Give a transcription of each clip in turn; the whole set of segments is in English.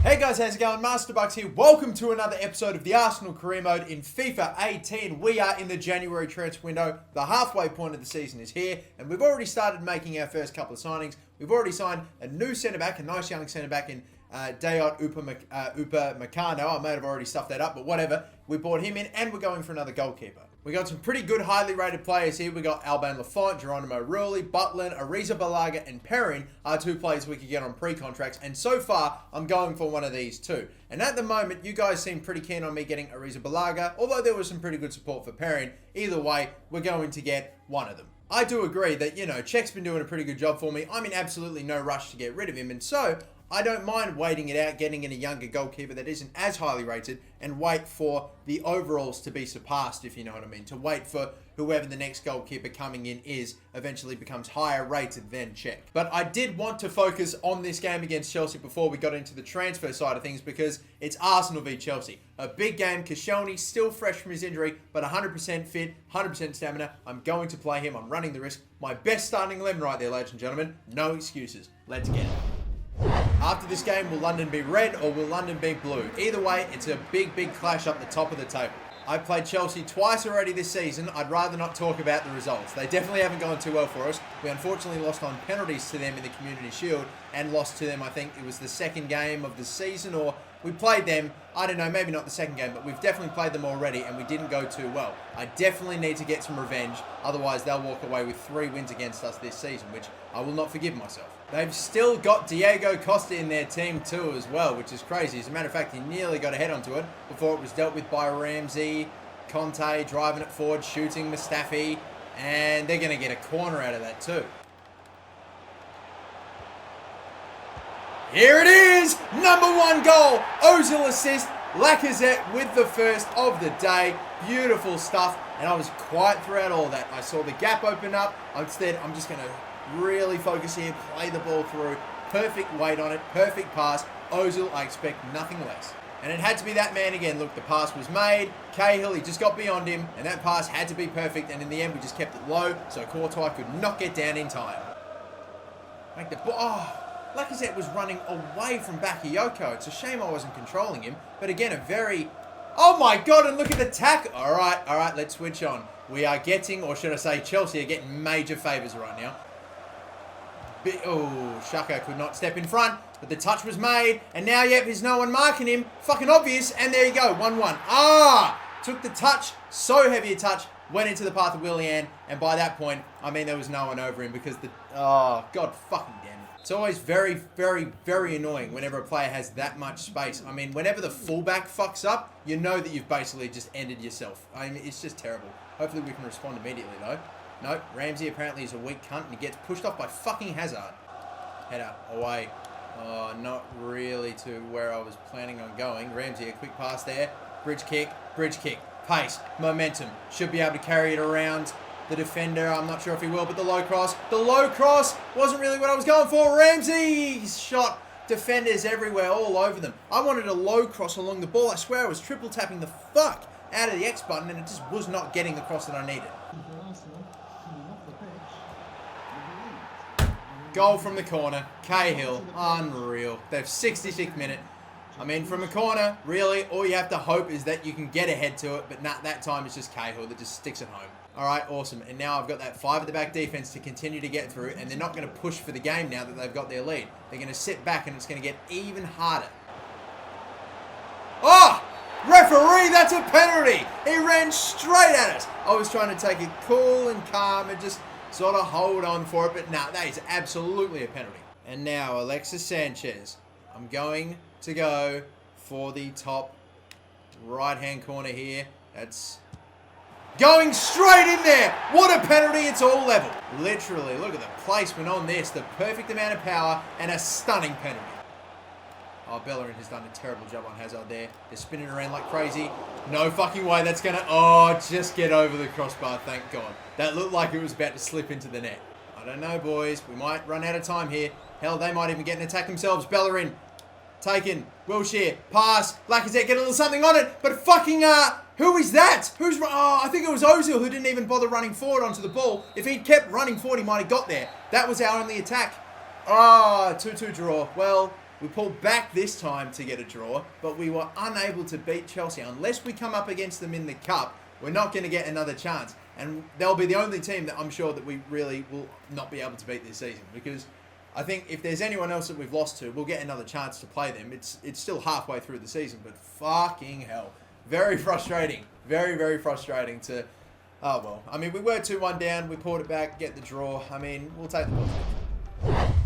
Hey guys, how's it going? MasterBucks here. Welcome to another episode of the Arsenal Career Mode in FIFA 18. We are in the January transfer window. The halfway point of the season is here, and we've already started making our first couple of signings. We've already signed a new centre-back, a nice young centre-back in Dayot Upamecano. I may have already stuffed that up, but whatever. We brought him in, and we're going for another goalkeeper. We got some pretty good, highly rated players here. We got Alban Lafont, Geronimo Rulli, Butland, Arrizabalaga, and Perrin are two players we could get on pre-contracts. And so far, I'm going for one of these two. And at the moment, you guys seem pretty keen on me getting Arrizabalaga, although there was some pretty good support for Perrin. Either way, we're going to get one of them. I do agree that, Czech's been doing a pretty good job for me. I'm in absolutely no rush to get rid of him. And so, I don't mind waiting it out, getting in a younger goalkeeper that isn't as highly rated, and wait for the overalls to be surpassed, if you know what I mean. To wait for whoever the next goalkeeper coming in is, eventually becomes higher rated than Czech. But I did want to focus on this game against Chelsea before we got into the transfer side of things, because it's Arsenal v Chelsea. A big game. Koscielny still fresh from his injury, but 100% fit, 100% stamina. I'm going to play him. I'm running the risk. My best starting 11 right there, ladies and gentlemen. No excuses. Let's get it. After this game, will London be red or will London be blue? Either way, it's a big, big clash up the top of the table. I've played Chelsea twice already this season. I'd rather not talk about the results. They definitely haven't gone too well for us. We unfortunately lost on penalties to them in the Community Shield and lost to them, I think it was the second game of the season, or we played them, I don't know, maybe not the second game, but we've definitely played them already and we didn't go too well. I definitely need to get some revenge, otherwise they'll walk away with 3 wins against us this season, which I will not forgive myself. They've still got Diego Costa in their team too as well, which is crazy. As a matter of fact, he nearly got a head onto it before it was dealt with by Ramsey. Conte driving it forward, shooting Mustafi, and they're going to get a corner out of that too. Here it is! Number 1 goal! Ozil assist, Lacazette with the first of the day. Beautiful stuff, and I was quiet throughout all that. I saw the gap open up. Instead, I'm just going to really focus here, play the ball through. Perfect weight on it, perfect pass. Ozil, I expect nothing less. And it had to be that man again. Look, the pass was made. Cahill, he just got beyond him, and that pass had to be perfect, and in the end, we just kept it low, so Courtois could not get down in time. Make the ball. Oh, Lacazette was running away from Bakayoko. It's a shame I wasn't controlling him, but again, a very... Oh my God, and look at the tackle. All right, let's switch on. We are getting, or should I say Chelsea are getting major favours right now. Oh, Xhaka could not step in front, but the touch was made, and now, yep, there's no one marking him. Fucking obvious, and there you go, 1-1. Took the touch, so heavy a touch, went into the path of Willian, and by that point, I mean, there was no one over him because God fucking damn it. It's always very, very, very annoying whenever a player has that much space. I mean, whenever the fullback fucks up, you know that you've basically just ended yourself. I mean, it's just terrible. Hopefully we can respond immediately, though. Nope, Ramsey apparently is a weak cunt and he gets pushed off by fucking Hazard. Header, away. Oh, not really to where I was planning on going. Ramsey, a quick pass there. Bridge kick, pace, momentum. Should be able to carry it around the defender. I'm not sure if he will, but the low cross wasn't really what I was going for. Ramsey's shot. Defenders everywhere, all over them. I wanted a low cross along the ball. I swear I was triple tapping the fuck out of the X button and it just was not getting the cross that I needed. Goal from the corner. Cahill. Unreal. They've 66th minute. I mean, from a corner, really, all you have to hope is that you can get ahead to it, but not that time it's just Cahill that just sticks it home. Alright, awesome. And now I've got that 5 at the back defense to continue to get through, and they're not going to push for the game now that they've got their lead. They're going to sit back, and it's going to get even harder. Oh! Referee, that's a penalty! He ran straight at us. I was trying to take it cool and calm and just sort of hold on for it, but nah, that is absolutely a penalty. And now, Alexis Sanchez. I'm going to go for the top right-hand corner here. That's going straight in there. What a penalty. It's all level. Literally, look at the placement on this. The perfect amount of power and a stunning penalty. Oh, Bellerin has done a terrible job on Hazard there. They're spinning around like crazy. No fucking way that's going to... Oh, just get over the crossbar, thank God. That looked like it was about to slip into the net. I don't know, boys. We might run out of time here. Hell, they might even get an attack themselves. Bellerin, taken. Wilshere, pass. Lacazette, get a little something on it. But fucking, who is that? I think it was Ozil who didn't even bother running forward onto the ball. If he'd kept running forward, he might have got there. That was our only attack. 2-2 draw. Well... We pulled back this time to get a draw, but we were unable to beat Chelsea. Unless we come up against them in the Cup, we're not going to get another chance. And they'll be the only team that I'm sure that we really will not be able to beat this season. Because I think if there's anyone else that we've lost to, we'll get another chance to play them. It's still halfway through the season, but fucking hell. Very frustrating. Very, very frustrating to... Oh, well. I mean, we were 2-1 down. We pulled it back, get the draw. I mean, we'll take the positive.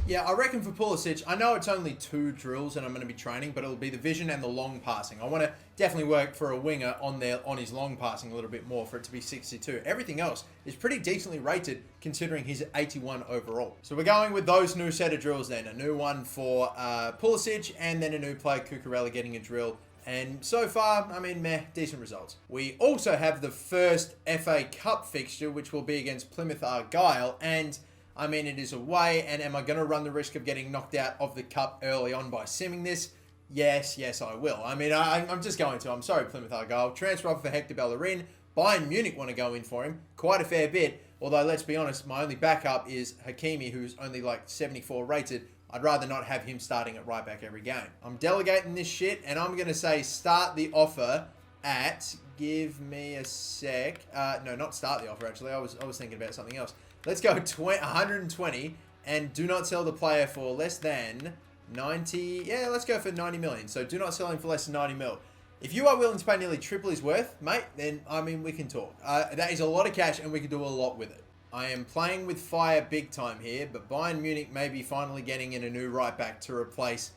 Yeah, I reckon for Pulisic, I know it's only 2 drills and I'm going to be training, but it'll be the vision and the long passing. I want to definitely work for a winger on his long passing a little bit more for it to be 62. Everything else is pretty decently rated considering he's 81 overall. So we're going with those new set of drills then. A new one for Pulisic and then a new player, Cucurella, getting a drill. And so far, I mean, decent results. We also have the first FA Cup fixture, which will be against Plymouth Argyle, and I mean, it is away, and am I going to run the risk of getting knocked out of the Cup early on by simming this? Yes, I will. I mean, I'm just going to. I'm sorry, Plymouth Argyle. Transfer offer for Hector Bellerin. Bayern Munich want to go in for him. Quite a fair bit. Although, let's be honest, my only backup is Hakimi, who's only like 74 rated. I'd rather not have him starting at right back every game. I'm delegating this shit, and I'm going to say start the offer at... Give me a sec. No, not start the offer, actually. I was thinking about something else. Let's go 120 and do not sell the player for less than 90. Yeah, let's go for 90 million. So do not sell him for less than 90 mil. If you are willing to pay nearly triple his worth, mate, then, I mean, we can talk. That is a lot of cash and we can do a lot with it. I am playing with fire big time here, but Bayern Munich may be finally getting in a new right back to replace...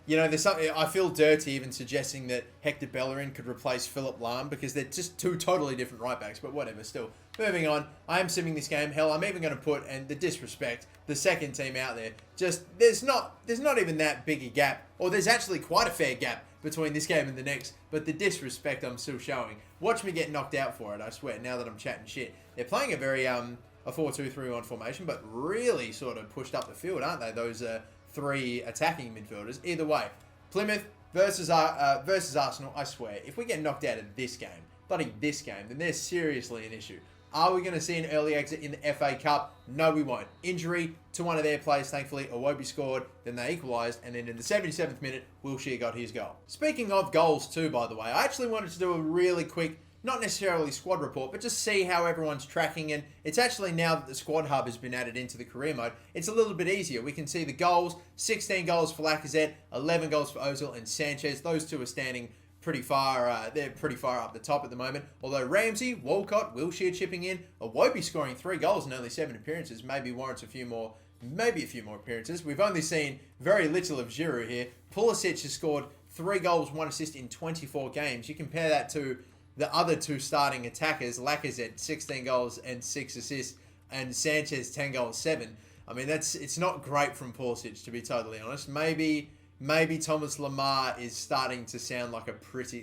You know, there's something, I feel dirty even suggesting that Hector Bellerin could replace Philipp Lahm because they're just 2 totally different right backs, but whatever, still. Moving on, I am simming this game. Hell, I'm even going to put, and the disrespect, the second team out there. Just, there's not even that big a gap, or there's actually quite a fair gap between this game and the next, but the disrespect I'm still showing. Watch me get knocked out for it, I swear, now that I'm chatting shit. They're playing a very, a 4-2-3-1 formation, but really sort of pushed up the field, aren't they? Those, 3 attacking midfielders. Either way, Plymouth versus Arsenal, I swear, if we get knocked out of this game, bloody this game, then there's seriously an issue. Are we going to see an early exit in the FA Cup? No, we won't. Injury to one of their players, thankfully. Iwobi scored, then they equalised, and then in the 77th minute, Wilshere got his goal. Speaking of goals too, by the way, I actually wanted to do a really quick, not necessarily squad report, but just see how everyone's tracking. And it's actually now that the squad hub has been added into the career mode, it's a little bit easier. We can see the goals, 16 goals for Lacazette, 11 goals for Ozil and Sanchez. Those two are standing pretty far, they're pretty far up the top at the moment. Although Ramsey, Walcott, Wilshere chipping in, Iwobi scoring 3 goals in only 7 appearances, maybe warrants a few more appearances. We've only seen very little of Giroud here. Pulisic has scored 3 goals, 1 assist in 24 games. You compare that to the other 2 starting attackers, Lacazette, 16 goals and 6 assists, and Sanchez, 10 goals, 7. I mean, it's not great from Pulisic, to be totally honest. Maybe Thomas Lemar is starting to sound like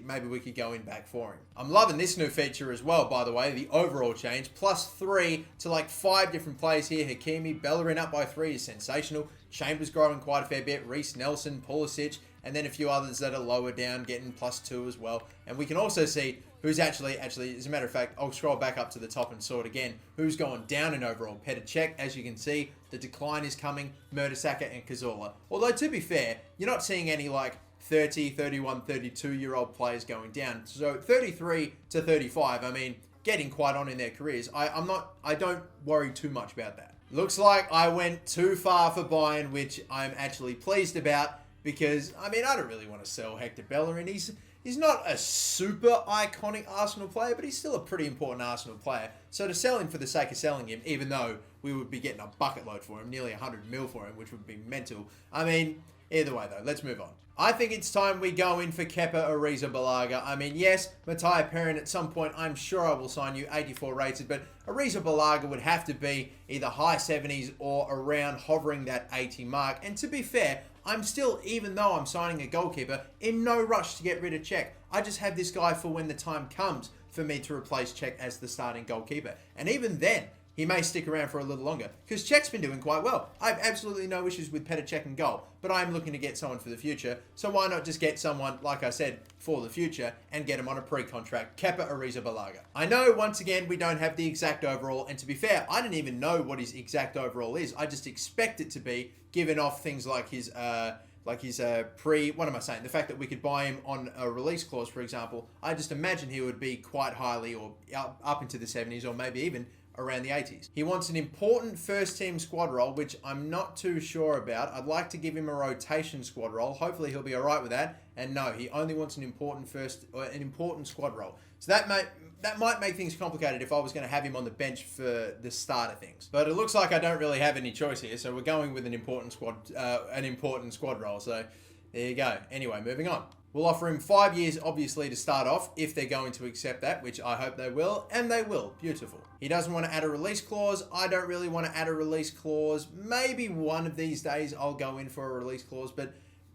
maybe we could go in back for him. I'm loving this new feature as well, by the way, the overall change. +3 to like 5 different players here. Hakimi, Bellerin up by 3 is sensational. Chambers growing quite a fair bit. Reece Nelson, Pulisic, and then a few others that are lower down getting +2 as well. And we can also see who's actually, as a matter of fact, I'll scroll back up to the top and sort again, who's gone down in overall. Petr Cech, as you can see, the decline is coming, Mertesacker and Cazorla. Although, to be fair, you're not seeing any like 30, 31, 32-year-old players going down. So 33 to 35, I mean, getting quite on in their careers. I don't worry too much about that. Looks like I went too far for Bayern, which I'm actually pleased about because, I mean, I don't really want to sell Hector Bellerin. He's not a super iconic Arsenal player, but he's still a pretty important Arsenal player. So to sell him for the sake of selling him, even though we would be getting a bucket load for him, nearly 100 mil for him, which would be mental. I mean, either way though, let's move on. I think it's time we go in for Kepa Arrizabalaga. I mean, yes, Matai Perrin at some point, I'm sure I will sign you, 84 rated, but Arrizabalaga would have to be either high 70s or around hovering that 80 mark. And to be fair, I'm still, even though I'm signing a goalkeeper, in no rush to get rid of Cech. I just have this guy for when the time comes for me to replace Cech as the starting goalkeeper. And even then, he may stick around for a little longer because Cech's been doing quite well. I have absolutely no issues with Petr Cech in goal, but I'm looking to get someone for the future. So why not just get someone, like I said, for the future and get him on a pre-contract, Kepa Arrizabalaga. I know, once again, we don't have the exact overall, and to be fair, I didn't even know what his exact overall is. I just expect it to be, given off things like his like his what am I saying? The fact that we could buy him on a release clause, for example, I just imagine he would be quite highly or up into the 70s or maybe even around the 80s. He wants an important first team squad role, which I'm not too sure about. I'd like to give him a rotation squad role. Hopefully he'll be all right with that. And no, he only wants an important squad role. So that might make things complicated if I was going to have him on the bench for the start of things. But it looks like I don't really have any choice here, so we're going with an important squad role. So there you go. Anyway, moving on. We'll offer him 5 years, obviously, to start off, if they're going to accept that, which I hope they will, and they will. Beautiful. He doesn't want to add a release clause. I don't really want to add a release clause. Maybe one of these days I'll go in for a release clause, but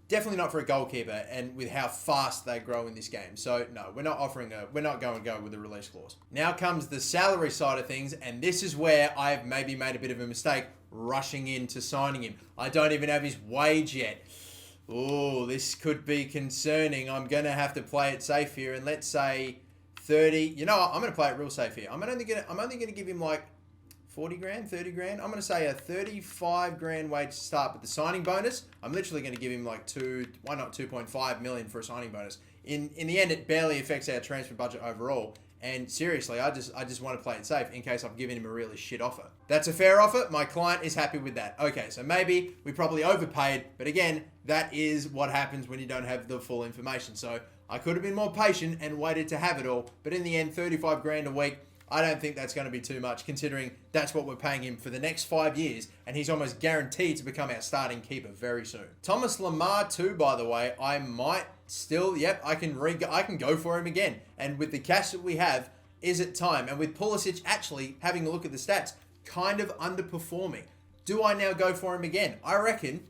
definitely not for a goalkeeper, and with how fast they grow in this game. So no, we're not going to go with a release clause. Now comes the salary side of things, and this is where I've maybe made a bit of a mistake rushing into signing him. I don't even have his wage yet. Oh, this could be concerning. I'm going to have to play it safe here, and let's say 30. You know what? I'm going to play it real safe here. I'm only going to give him like 40 grand, 30 grand. I'm going to say a 35 grand wage to start, but the signing bonus, I'm literally going to give him like 2.5 million for a signing bonus. In the end, it barely affects our transfer budget overall. And seriously, I just want to play it safe in case I've given him a really shit offer. That's a fair offer. My client is happy with that. Okay, so maybe we probably overpaid, but again, that is what happens when you don't have the full information. So I could have been more patient and waited to have it all, but in the end, 35 grand a week, I don't think that's going to be too much, considering that's what we're paying him for the next 5 years, and he's almost guaranteed to become our starting keeper very soon. Thomas Lemar too, by the way, I might still, I can go for him again. And with the cash that we have, is it time? And with Pulisic actually having a look at the stats, kind of underperforming. Do I now go for him again? I reckon,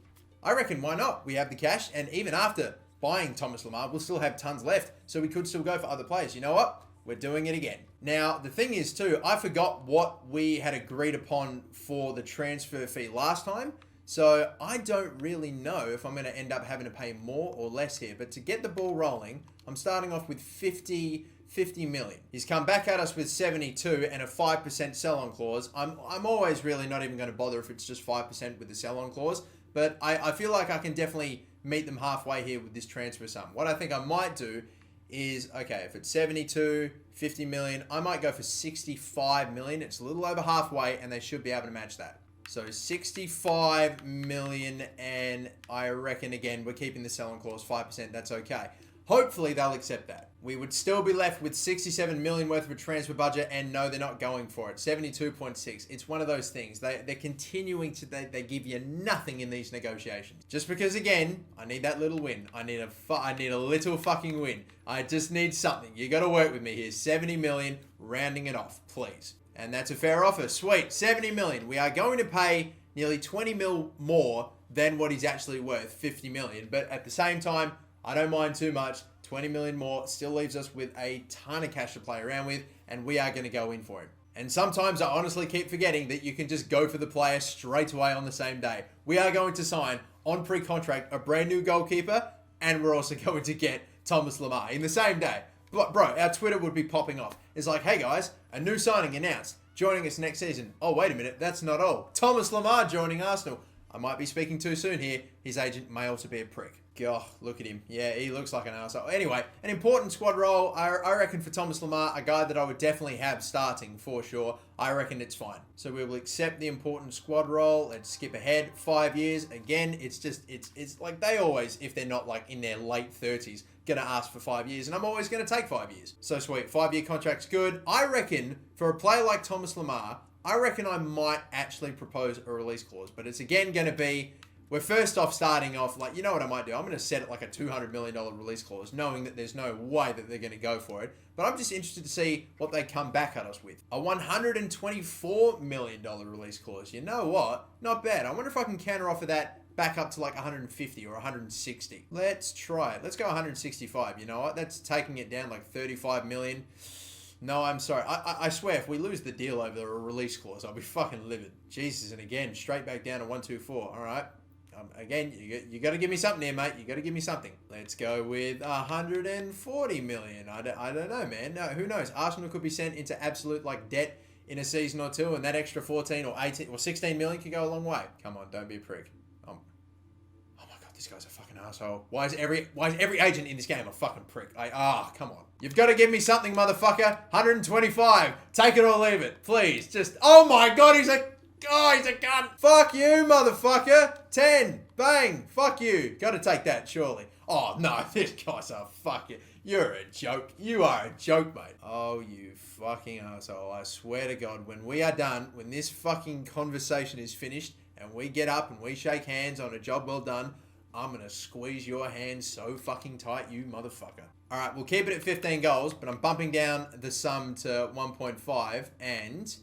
why not? We have the cash, and even after buying Thomas Lemar, we'll still have tons left, so we could still go for other players. You know what? We're doing it again. Now, the thing is too, I forgot what we had agreed upon for the transfer fee last time. So I don't really know if I'm going to end up having to pay more or less here. But to get the ball rolling, I'm starting off with 50 million. He's come back at us with 72 and a 5% sell-on clause. I'm always really not even going to bother if it's just 5% with the sell-on clause. But I feel like I can definitely meet them halfway here with this transfer sum. What I think I might do is, okay, if it's 72, 50 million, I might go for 65 million. It's a little over halfway, and they should be able to match that. So 65 million, and I reckon, again, we're keeping the sell-on clause 5%. That's okay. Hopefully, they'll accept that. We would still be left with 67 million worth of a transfer budget, and no, they're not going for it. 72.6. It's one of those things. They're continuing to, they give you nothing in these negotiations. Just because, again, I need that little win. I need a little fucking win. I just need something. You got to work with me here. 70 million, rounding it off, please. And that's a fair offer. Sweet. 70 million. We are going to pay nearly 20 mil more than what he's actually worth, 50 million. But at the same time, I don't mind too much. 20 million more still leaves us with a ton of cash to play around with, and we are going to go in for him. And sometimes I honestly keep forgetting that you can just go for the player straight away on the same day. We are going to sign on pre-contract a brand new goalkeeper, and we're also going to get Thomas Lemar in the same day. But bro, our Twitter would be popping off. It's like, hey guys, a new signing announced, joining us next season. Oh, wait a minute, that's not all. Thomas Lemar joining Arsenal. I might be speaking too soon here. His agent may also be a prick. God, look at him. Yeah, he looks like an arsehole. Anyway, an important squad role. I reckon for Thomas Lemar, a guy that I would definitely have starting for sure. I reckon it's fine. So we will accept the important squad role. Let's skip ahead. 5 years. Again, it's like they always, if they're not like in their late 30s, gonna ask for 5 years, and I'm always gonna take 5 years. So sweet. 5-year contract's good. I reckon for a player like Thomas Lemar, I reckon I might actually propose a release clause, but it's again going to be, we're first off starting off, like, you know what I might do? I'm going to set it like a $200 million release clause, knowing that there's no way that they're going to go for it. But I'm just interested to see what they come back at us with. A $124 million release clause. You know what? Not bad. I wonder if I can counter offer that back up to like 150 or 160. Let's try it. Let's go 165. You know what? That's taking it down like 35 million. No, I'm sorry. I swear, if we lose the deal over a release clause, I'll be fucking livid. Jesus, and again, straight back down to 124. All right. Again, you got to give me something here, mate. You got to give me something. Let's go with 140 million. I don't know, man. No, who knows? Arsenal could be sent into absolute like debt in a season or two, and that extra 14 or 18 or 16 million could go a long way. Come on, don't be a prick. Oh my God, This guy's a fucking asshole. Why is every agent in this game a fucking prick? Come on. You've got to give me something, motherfucker. 125. Take it or leave it. Please. Just, oh my God, he's a cunt. Fuck you, motherfucker. 10. Bang. Fuck you. Got to take that, surely. Oh, no, this guy's a fucking... You're a joke. You are a joke, mate. Oh, you fucking asshole. I swear to God, when we are done, when this fucking conversation is finished, and we get up and we shake hands on a job well done, I'm going to squeeze your hand so fucking tight, you motherfucker. All right, we'll keep it at 15 goals, but I'm bumping down the sum to 1.5. And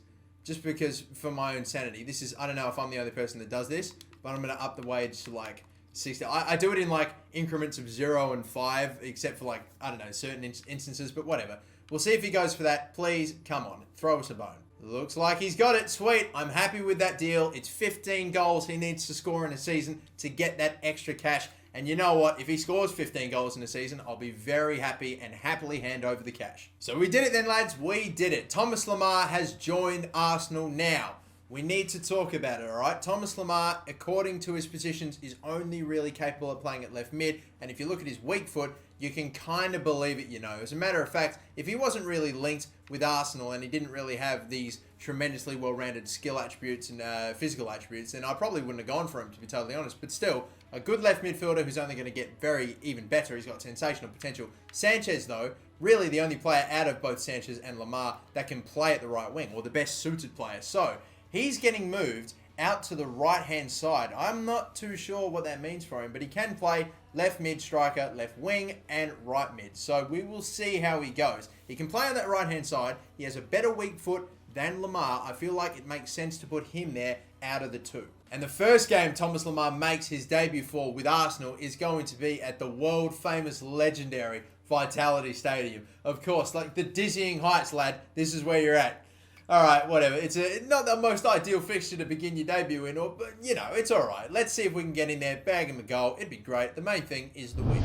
just because for my own sanity, this is, I don't know if I'm the only person that does this, but I'm going to up the wage to like 60. I do it in like increments of 0 and 5, except for like, I don't know, certain instances, but whatever. We'll see if he goes for that. Please, come on, throw us a bone. Looks like he's got it. Sweet. I'm happy with that deal. It's 15 goals he needs to score in a season to get that extra cash. And you know what? If he scores 15 goals in a season, I'll be very happy and happily hand over the cash. So we did it then, lads. We did it. Thomas Lemar has joined Arsenal now. We need to talk about it, all right? Thomas Lemar, according to his positions, is only really capable of playing at left mid. And if you look at his weak foot, you can kind of believe it, you know. As a matter of fact, if he wasn't really linked with Arsenal and he didn't really have these tremendously well-rounded skill attributes and physical attributes, then I probably wouldn't have gone for him, to be totally honest. But still, a good left midfielder who's only going to get even better. He's got sensational potential. Sanchez, though, really the only player out of both Sanchez and Lemar that can play at the right wing, or the best suited player. So, he's getting moved out to the right-hand side. I'm not too sure what that means for him, but he can play left mid striker, left wing, and right mid. So we will see how he goes. He can play on that right-hand side. He has a better weak foot than Lemar. I feel like it makes sense to put him there out of the two. And the first game Thomas Lemar makes his debut for with Arsenal is going to be at the world-famous, legendary Vitality Stadium. Of course, like the dizzying heights, lad. This is where you're at. All right, whatever. It's not the most ideal fixture to begin your debut in, but, you know, it's all right. Let's see if we can get in there, bag him a goal. It'd be great. The main thing is the win.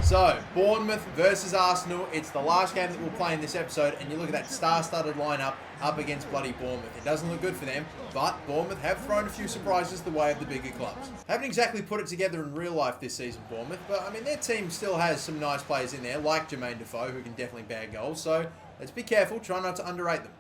So, Bournemouth versus Arsenal. It's the last game that we'll play in this episode, and you look at that star-studded lineup up against bloody Bournemouth. It doesn't look good for them, but Bournemouth have thrown a few surprises the way of the bigger clubs. Haven't exactly put it together in real life this season, Bournemouth, but, I mean, their team still has some nice players in there, like Jermaine Defoe, who can definitely bag goals, so let's be careful. Try not to underrate them.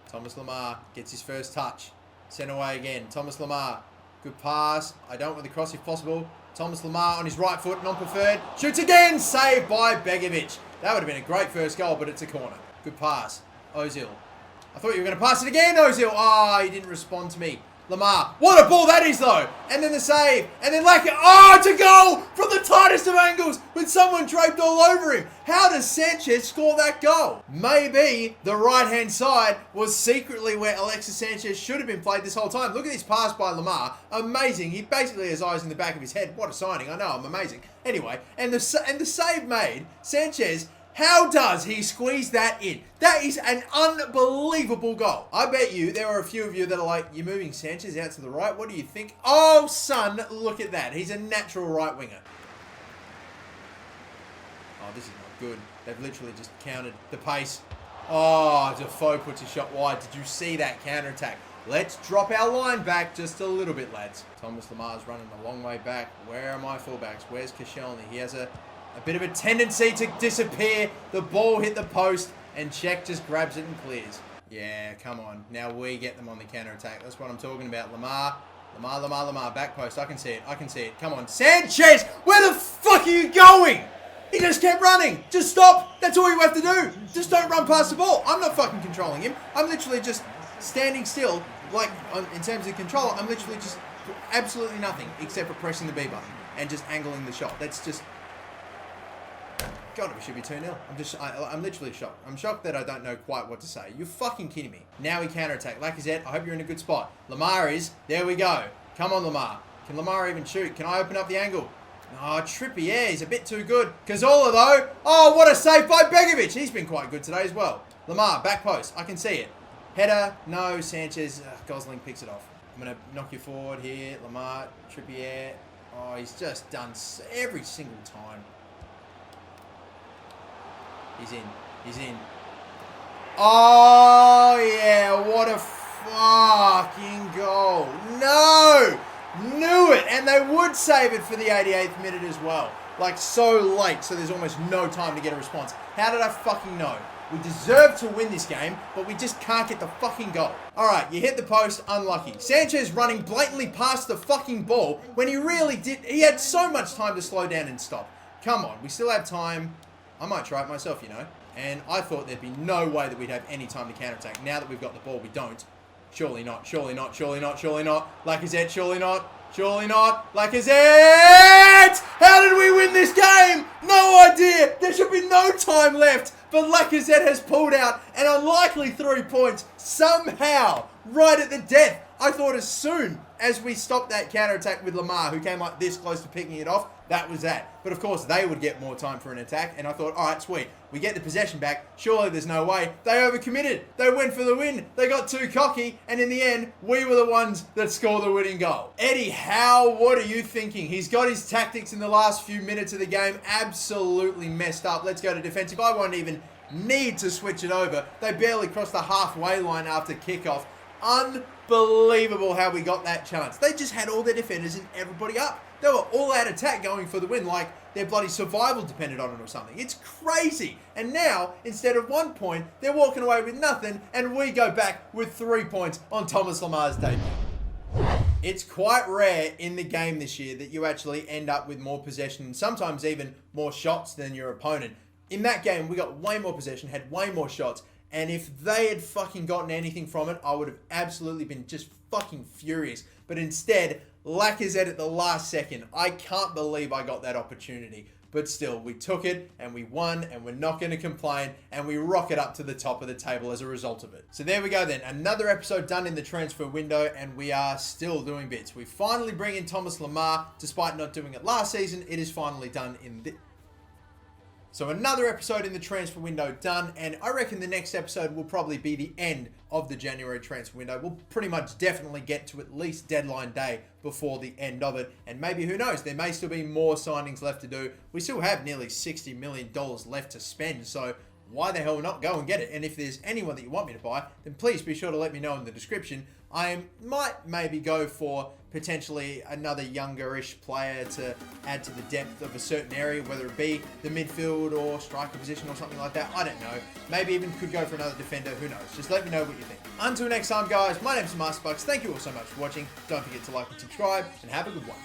Thomas Lemar gets his first touch. Sent away again. Thomas Lemar. Good pass. I don't want the cross if possible. Thomas Lemar on his right foot, non-preferred. Shoots again. Saved by Begovic. That would have been a great first goal, but it's a corner. Good pass. Ozil. I thought you were going to pass it again, Ozil. He didn't respond to me. Lemar. What a ball that is, though. And then the save. And then Lacazette. It's a goal from the tightest of angles with someone draped all over him. How does Sanchez score that goal? Maybe the right-hand side was secretly where Alexis Sanchez should have been played this whole time. Look at this pass by Lemar. Amazing. He basically has eyes in the back of his head. What a signing. I know. I'm amazing. Anyway, and the save made, Sanchez... How does he squeeze that in? That is an unbelievable goal. I bet you there are a few of you that are like, you're moving Sanchez out to the right. What do you think? Oh, son, look at that. He's a natural right winger. Oh, this is not good. They've literally just countered the pace. Oh, Defoe puts his shot wide. Did you see that counter-attack? Let's drop our line back just a little bit, lads. Thomas Lemar's running a long way back. Where are my fullbacks? Where's Koscielny? He has a bit of a tendency to disappear. The ball hit the post, and Czech just grabs it and clears. Yeah, come on. Now we get them on the counter-attack. That's what I'm talking about. Lemar. Back post. I can see it. Come on. Sanchez! Where the fuck are you going? He just kept running. Just stop. That's all you have to do. Just don't run past the ball. I'm not fucking controlling him. I'm literally just standing still. Like, in terms of control, I'm literally just absolutely nothing except for pressing the B button and just angling the shot. That's just... God, it should be 2-0. I'm literally shocked. I'm shocked that I don't know quite what to say. You're fucking kidding me. Now we counter-attack. Lacazette, I hope you're in a good spot. Lemar is. There we go. Come on, Lemar. Can Lemar even shoot? Can I open up the angle? Oh, Trippier, he's a bit too good. Cazorla, though. Oh, what a save by Begovic. He's been quite good today as well. Lemar, back post. I can see it. Header. No, Sanchez. Gosling picks it off. I'm going to knock you forward here. Lemar, Trippier. Oh, he's just done every single time. He's in. Oh, yeah. What a fucking goal. No! Knew it. And they would save it for the 88th minute as well. Like, so late, so there's almost no time to get a response. How did I fucking know? We deserve to win this game, but we just can't get the fucking goal. Alright, you hit the post, unlucky. Sanchez running blatantly past the fucking ball when he really did. He had so much time to slow down and stop. Come on, we still have time. I might try it myself, you know. And I thought there'd be no way that we'd have any time to counterattack. Now that we've got the ball, we don't. Surely not, surely not, surely not, surely not. Lacazette, surely not. Surely not. Lacazette! How did we win this game? No idea. There should be no time left. But Lacazette has pulled out an unlikely 3 points somehow right at the death. I thought as soon as we stopped that counter-attack with Lemar, who came like this close to picking it off, that was that. But of course, they would get more time for an attack. And I thought, all right, sweet. We get the possession back. Surely there's no way. They overcommitted. They went for the win. They got too cocky. And in the end, we were the ones that scored the winning goal. Eddie Howe, what are you thinking? He's got his tactics in the last few minutes of the game absolutely messed up. Let's go to defensive. I won't even need to switch it over. They barely crossed the halfway line after kickoff. Unbelievable how we got that chance. They just had all their defenders and everybody up. They were all out attack going for the win like their bloody survival depended on it or something. It's crazy. And now, instead of 1 point, they're walking away with nothing and we go back with 3 points on Thomas Lemar's debut. It's quite rare in the game this year that you actually end up with more possession and sometimes even more shots than your opponent. In that game, we got way more possession, had way more shots, and if they had fucking gotten anything from it, I would have absolutely been just fucking furious. But instead, Lacazette at the last second. I can't believe I got that opportunity. But still, we took it and we won and we're not going to complain and we rocket up to the top of the table as a result of it. So there we go then. Another episode done in the transfer window and we are still doing bits. We finally bring in Thomas Lemar. Despite not doing it last season, it is finally done in this. So another episode in the transfer window done, and I reckon the next episode will probably be the end of the January transfer window. We'll pretty much definitely get to at least deadline day before the end of it, and maybe, who knows, there may still be more signings left to do. We still have nearly $60 million left to spend, so why the hell not go and get it? And if there's anyone that you want me to buy, then please be sure to let me know in the description. I might maybe go for potentially another younger-ish player to add to the depth of a certain area, whether it be the midfield or striker position or something like that. I don't know. Maybe even could go for another defender. Who knows? Just let me know what you think. Until next time, guys, my name's MasterBucks. Thank you all so much for watching. Don't forget to like and subscribe, and have a good one.